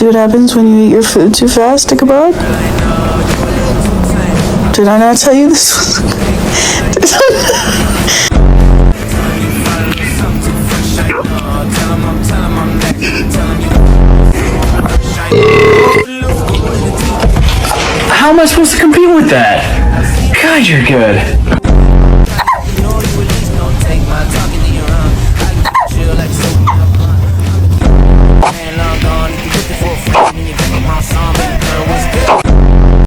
See what happens when you eat your food too fast, Ichabod? Did I not tell you this? How am I supposed to compete with that? God, you're good.